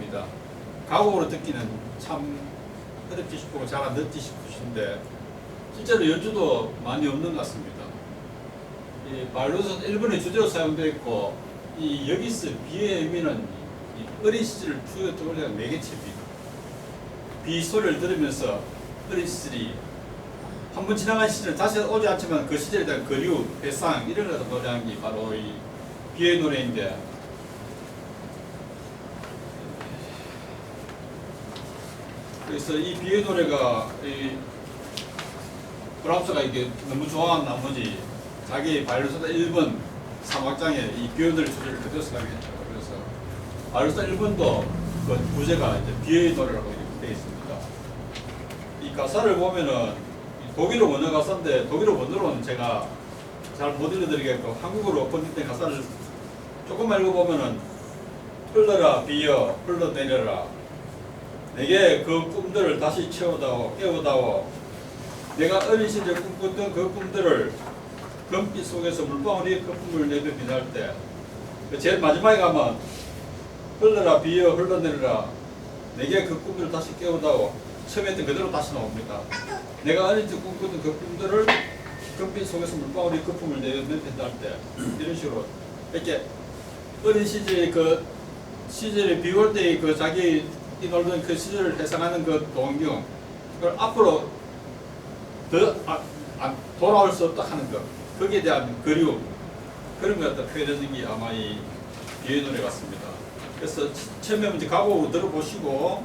있습니다. 가곡으로 듣기는 참 어렵지 싶고 잘 안 듣지 싶으신데 실제로 연주도 많이 없는 것 같습니다. 이 바이올린은 일본의 주제로 사용되어 있고 이 여기서 비의 의미는 이 어린 시절을 떠올리는 매개체입니다. 비 소리를 들으면서 어린 시절이 한 번 지나간 시절 다시 오지 않지만 그 시절에 대한 그리움, 회상 이런 것을 노래한 게 바로 이 비의 노래인데 그래서 이 비의 노래가 이 브람스가 이게 너무 좋아한 나머지 자기 바이올린 1번 3악장에 이 비의 노래 주제를 그대로 사용했죠. 그래서 바이올린 1번도 그 부제가 이제 비의 노래라고 이렇게 되어 있습니다. 이 가사를 보면은 독일어 원어 가사인데 독일어 원어로는 제가 잘 못 읽어드리겠고 한국어로 번역된 가사를 조금만 읽어보면은 흘러라 비어 흘러내려라 내게 그 꿈들을 다시 채워다오 깨워다오 내가 어린 시절 꿈꿨던 그 꿈들을 금빛 속에서 물방울이 거품을 내며 빛날 때 제일 마지막에 가면 흘러라 비어 흘러내려라 내게 그 꿈들을 다시 깨워다오 처음에 했던 그대로 다시 나옵니다. 내가 어린 시절 꿈꾸던 그 꿈들을 금빛 속에서 물방울이 거품을 내며 빛날 때 이런 식으로 이렇게 어린 시절의 그 시절에 비올 때 그 자기 놀던 그 시절을 회상하는 그 동경 그걸 앞으로 더 돌아올 수 없다 하는 것 거기에 대한 그리움 그런 것 갖다 표현하는 게 아마 이 비의 노래 같습니다. 그래서 처음에 이제 가곡으로 들어보시고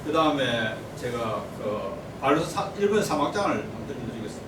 그 다음에 제가 그 바이올린 1번 3악장을 한번 들려드리겠습니다.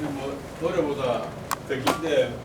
뭐 노래보다 더 긴데